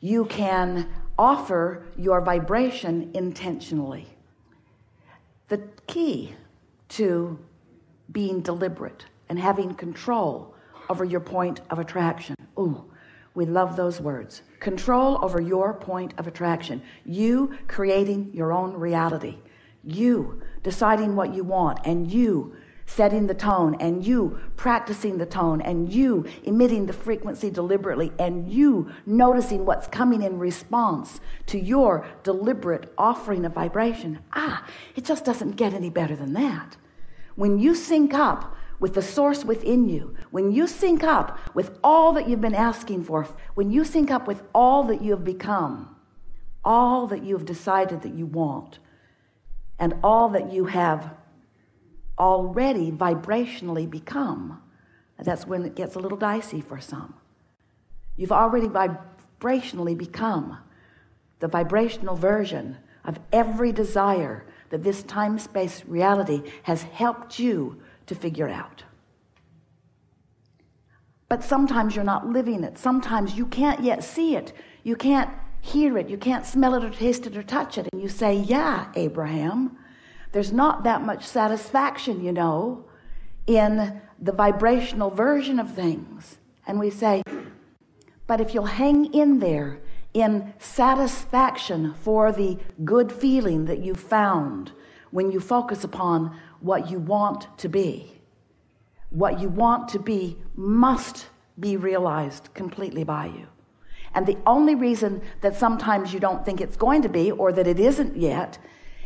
You can offer your vibration intentionally. The key to being deliberate and having control over your point of attraction. Ooh, we love those words. Control over your point of attraction. You creating your own reality. You deciding what you want, and you setting the tone, and you practicing the tone, and you emitting the frequency deliberately, and you noticing what's coming in response to your deliberate offering of vibration. It just doesn't get any better than that. When you sync up with the source within you, when you sync up with all that you've been asking for, when you sync up with all that you have become, all that you have decided that you want, and all that you have already vibrationally become, that's when it gets a little dicey for some. You've already vibrationally become the vibrational version of every desire that this time-space reality has helped you to figure out. But sometimes you're not living it. Sometimes you can't yet see it. You can't hear it. You can't smell it or taste it or touch it. And you say, yeah, Abraham, there's not that much satisfaction, in the vibrational version of things. And we say, but if you'll hang in there in satisfaction for the good feeling that you found when you focus upon what you want to be, what you want to be must be realized completely by you. And the only reason that sometimes you don't think it's going to be, or that it isn't yet,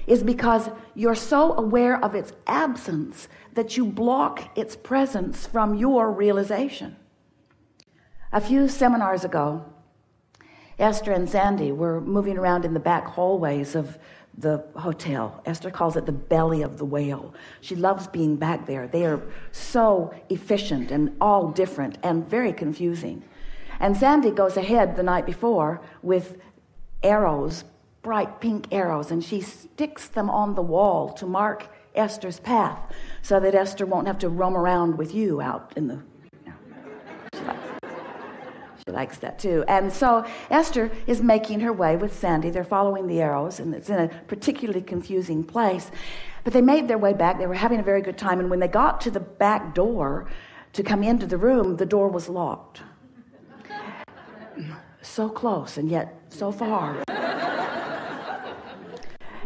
is because you're so aware of its absence that you block its presence from your realization. A few seminars ago, Esther and Sandy were moving around in the back hallways of the hotel. Esther calls it the belly of the whale. She loves being back there. They are so efficient and all different and very confusing. And Sandy goes ahead the night before with arrows, bright pink arrows, and she sticks them on the wall to mark Esther's path so that Esther won't have to roam around with you out in the... She likes that too. And so Esther is making her way with Sandy. They're following the arrows, and it's in a particularly confusing place. But they made their way back. They were having a very good time. And when they got to the back door to come into the room, the door was locked. So close and yet so far.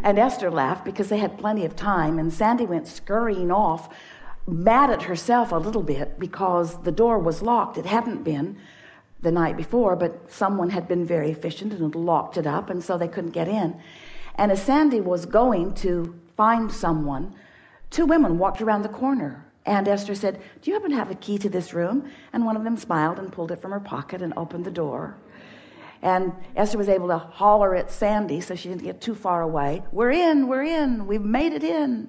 And Esther laughed because they had plenty of time. And Sandy went scurrying off, mad at herself a little bit because the door was locked. It hadn't been the night before, but someone had been very efficient and locked it up, and so they couldn't get in. And as Sandy was going to find someone, two women walked around the corner, and Esther said, do you happen to have a key to this room? And one of them smiled and pulled it from her pocket and opened the door. And Esther was able to holler at Sandy so she didn't get too far away. We're in, we've made it in.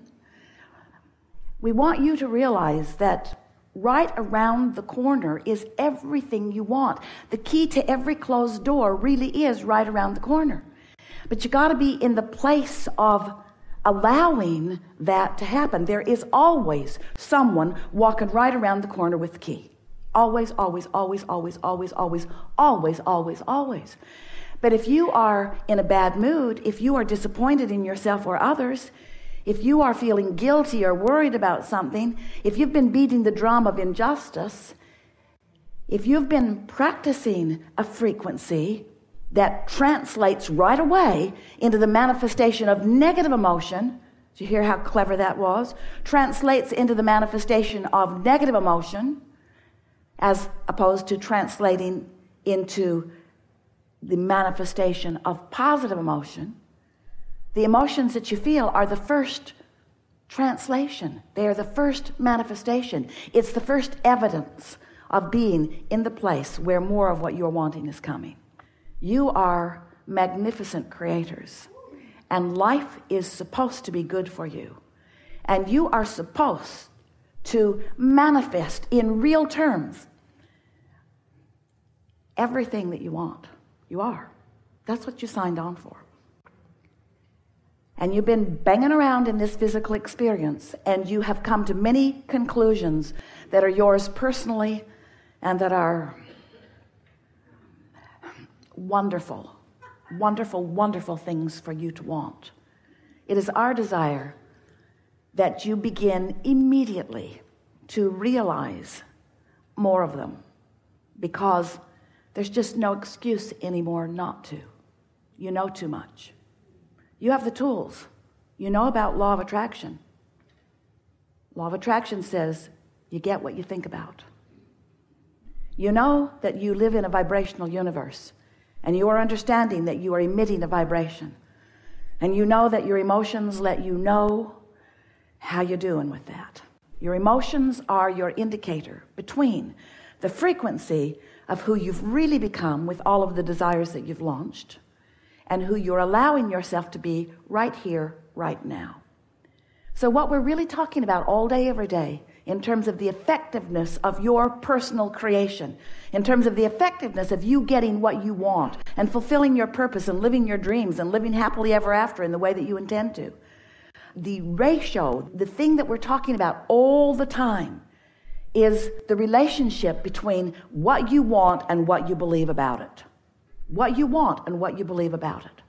We want you to realize that right around the corner is everything you want. The key to every closed door really is right around the corner. But you got to be in the place of allowing that to happen. There is always someone walking right around the corner with the key. Always, always, always, always, always, always, always, always, always. But if you are in a bad mood, if you are disappointed in yourself or others, if you are feeling guilty or worried about something, if you've been beating the drum of injustice, if you've been practicing a frequency that translates right away into the manifestation of negative emotion, did you hear how clever that was? Translates into the manifestation of negative emotion as opposed to translating into the manifestation of positive emotion. The emotions that you feel are the first translation. They are the first manifestation. It's the first evidence of being in the place where more of what you're wanting is coming. You are magnificent creators, and life is supposed to be good for you. And you are supposed to manifest in real terms everything that you want. You are. That's what you signed on for. And you've been banging around in this physical experience, and you have come to many conclusions that are yours personally and that are wonderful, wonderful, wonderful things for you to want. It is our desire that you begin immediately to realize more of them, because there's just no excuse anymore not to. You know too much. You have the tools. You know about law of attraction. Law of attraction says you get what you think about. You know that you live in a vibrational universe, and you are understanding that you are emitting a vibration, and you know that your emotions let you know how you're doing with that. Your emotions are your indicator between the frequency of who you've really become with all of the desires that you've launched and who you're allowing yourself to be right here, right now. So what we're really talking about all day, every day, in terms of the effectiveness of your personal creation, in terms of the effectiveness of you getting what you want and fulfilling your purpose and living your dreams and living happily ever after in the way that you intend to. The ratio, the thing that we're talking about all the time, is the relationship between what you want and what you believe about it. What you want and what you believe about it.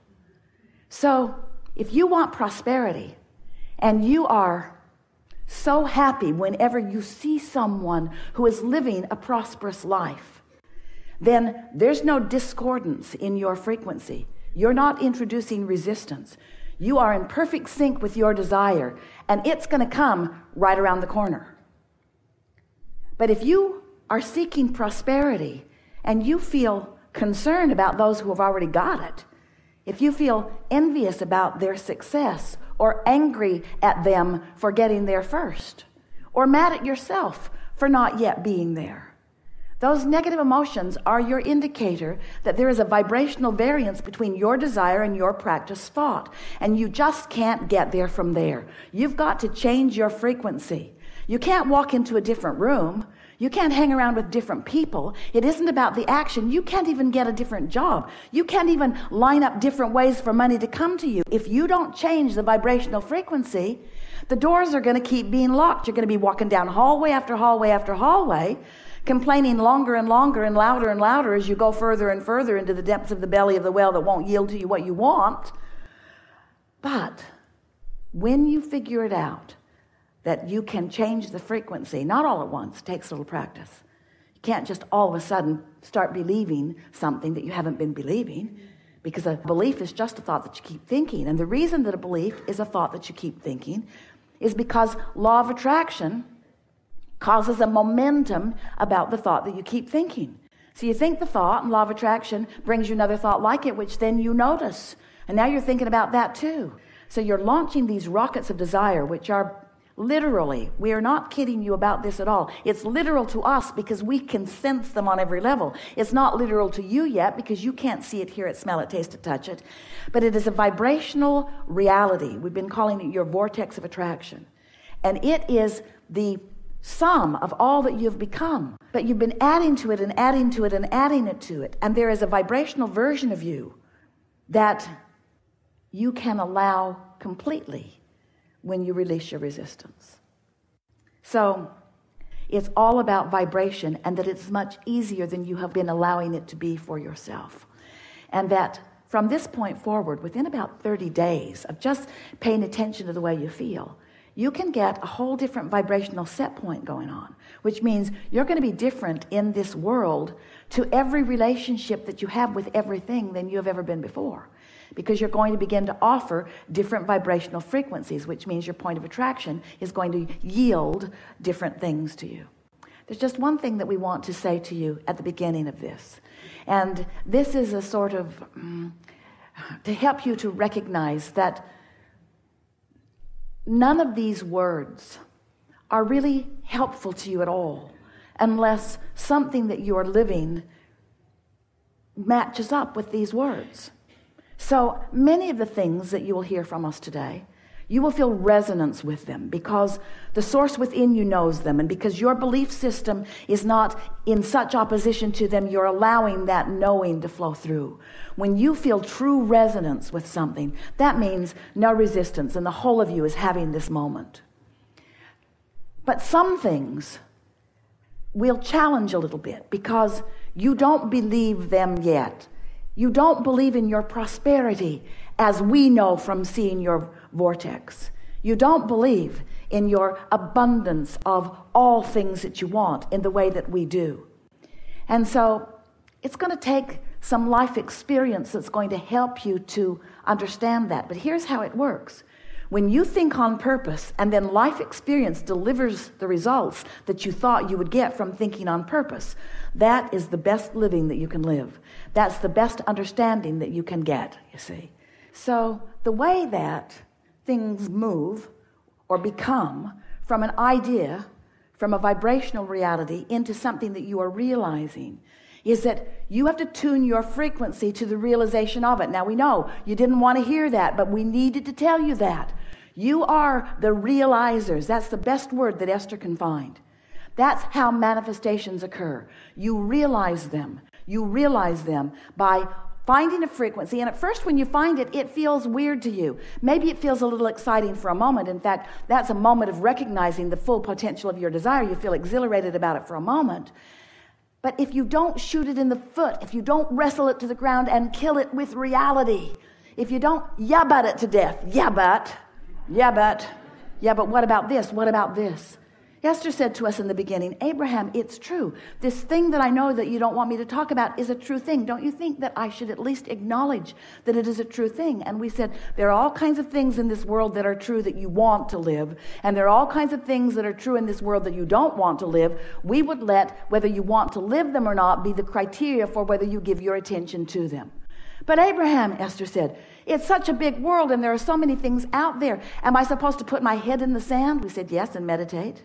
So if you want prosperity and you are so happy whenever you see someone who is living a prosperous life, then there's no discordance in your frequency. You're not introducing resistance. You are in perfect sync with your desire, and it's going to come right around the corner. But if you are seeking prosperity and you feel concerned about those who have already got it, if you feel envious about their success or angry at them for getting there first, or mad at yourself for not yet being there, those negative emotions are your indicator that there is a vibrational variance between your desire and your practice thought, and you just can't get there from there. You've got to change your frequency. You can't walk into a different room. You can't hang around with different people. It isn't about the action. You can't even get a different job. You can't even line up different ways for money to come to you. If you don't change the vibrational frequency, the doors are going to keep being locked. You're going to be walking down hallway after hallway after hallway, complaining longer and longer and louder as you go further and further into the depths of the belly of the well that won't yield to you what you want. But when you figure it out, that you can change the frequency, not all at once, it takes a little practice. You can't just all of a sudden start believing something that you haven't been believing, because a belief is just a thought that you keep thinking. And the reason that a belief is a thought that you keep thinking is because law of attraction causes a momentum about the thought that you keep thinking. So you think the thought, and law of attraction brings you another thought like it, which then you notice. And now you're thinking about that too. So you're launching these rockets of desire, which are literally, we are not kidding you about this at all. It's literal to us because we can sense them on every level. It's not literal to you yet because you can't see it, hear it, smell it, taste it, touch it. But it is a vibrational reality. We've been calling it your vortex of attraction. And it is the sum of all that you've become. But you've been adding to it and adding to it and adding it to it. And there is a vibrational version of you that you can allow completely when you release your resistance. So it's all about vibration, and that it's much easier than you have been allowing it to be for yourself. And that from this point forward, within about 30 days of just paying attention to the way you feel, you can get a whole different vibrational set point going on, which means you're going to be different in this world to every relationship that you have with everything than you have ever been before. Because you're going to begin to offer different vibrational frequencies, which means your point of attraction is going to yield different things to you. There's just one thing that we want to say to you at the beginning of this. And this is a sort of, to help you to recognize that none of these words are really helpful to you at all unless something that you are living matches up with these words. So many of the things that you will hear from us today, you will feel resonance with them because the source within you knows them, and because your belief system is not in such opposition to them, you're allowing that knowing to flow through. When you feel true resonance with something, that means no resistance, and the whole of you is having this moment. But some things will challenge a little bit because you don't believe them yet. You don't believe in your prosperity as we know from seeing your vortex. You don't believe in your abundance of all things that you want in the way that we do. And so it's going to take some life experience that's going to help you to understand that. But here's how it works. When you think on purpose and then life experience delivers the results that you thought you would get from thinking on purpose, that is the best living that you can live. That's the best understanding that you can get, you see. So the way that things move or become from an idea, from a vibrational reality into something that you are realizing is that you have to tune your frequency to the realization of it. Now we know you didn't want to hear that, but we needed to tell you that. You are the realizers. That's the best word that Esther can find. That's how manifestations occur. You realize them. You realize them by finding a frequency. And at first when you find it, it feels weird to you. Maybe it feels a little exciting for a moment. In fact, that's a moment of recognizing the full potential of your desire. You feel exhilarated about it for a moment. But if you don't shoot it in the foot, if you don't wrestle it to the ground and kill it with reality, if you don't but it to death, but what about this? What about this? Esther said to us in the beginning, Abraham, it's true. This thing that I know that you don't want me to talk about is a true thing. Don't you think that I should at least acknowledge that it is a true thing? And we said, there are all kinds of things in this world that are true that you want to live. And there are all kinds of things that are true in this world that you don't want to live. We would let whether you want to live them or not be the criteria for whether you give your attention to them. But Abraham, Esther said, it's such a big world and there are so many things out there. Am I supposed to put my head in the sand? We said, yes, and meditate.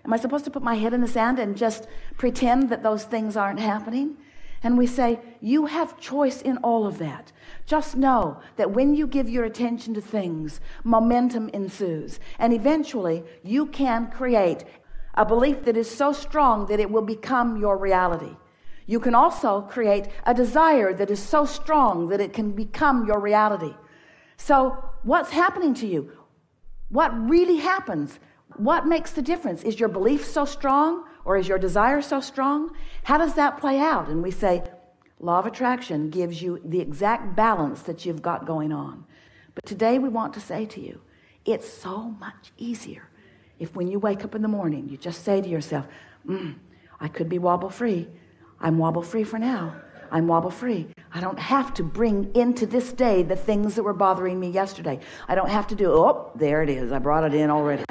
Am I supposed to put my head in the sand and just pretend that those things aren't happening? And we say, you have choice in all of that. Just know that when you give your attention to things, momentum ensues. And eventually, you can create a belief that is so strong that it will become your reality. You can also create a desire that is so strong that it can become your reality. So what's happening to you? What really happens? What makes the difference? Is your belief so strong or is your desire so strong? How does that play out? And we say, law of attraction gives you the exact balance that you've got going on. But today we want to say to you, it's so much easier if when you wake up in the morning, you just say to yourself, I could be wobble free. I'm wobble free for now. I'm wobble free. I don't have to bring into this day the things that were bothering me yesterday. I don't have to do, there it is. I brought it in already.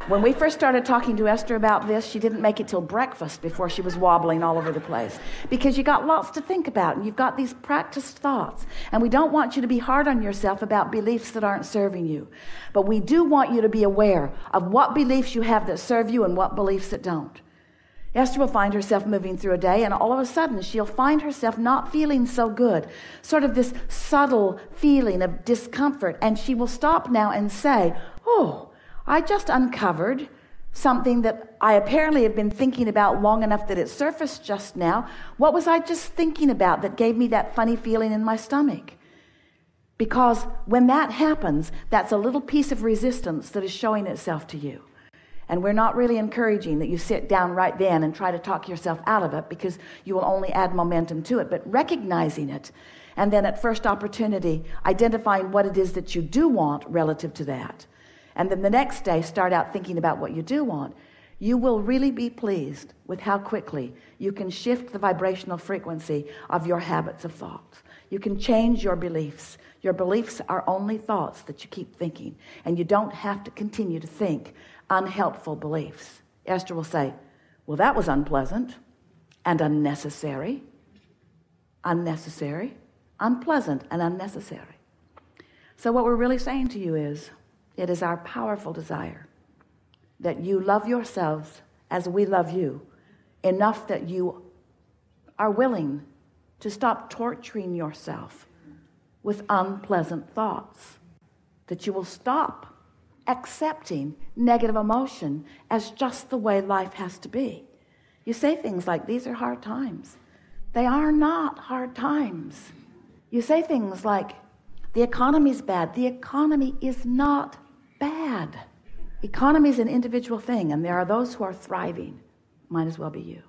When we first started talking to Esther about this, she didn't make it till breakfast before she was wobbling all over the place. Because you got lots to think about, and you've got these practiced thoughts. And we don't want you to be hard on yourself about beliefs that aren't serving you. But we do want you to be aware of what beliefs you have that serve you and what beliefs that don't. Esther will find herself moving through a day, and all of a sudden she'll find herself not feeling so good. Sort of this subtle feeling of discomfort. And she will stop now and say, I just uncovered something that I apparently have been thinking about long enough that it surfaced just now. What was I just thinking about that gave me that funny feeling in my stomach? Because when that happens, that's a little piece of resistance that is showing itself to you. And we're not really encouraging that you sit down right then and try to talk yourself out of it, because you will only add momentum to it. But recognizing it, and then at first opportunity, identifying what it is that you do want relative to that. And then the next day, start out thinking about what you do want. You will really be pleased with how quickly you can shift the vibrational frequency of your habits of thought. You can change your beliefs. Your beliefs are only thoughts that you keep thinking. And you don't have to continue to think unhelpful beliefs. Esther will say, well, that was unpleasant and unnecessary. Unnecessary, unpleasant, and unnecessary. So what we're really saying to you is, it is our powerful desire that you love yourselves as we love you, enough that you are willing to stop torturing yourself with unpleasant thoughts, that you will stop accepting negative emotion as just the way life has to be. You say things like, these are hard times. They are not hard times. You say things like, the economy's bad. The economy is not bad. Economy is an individual thing, and there are those who are thriving. Might as well be you.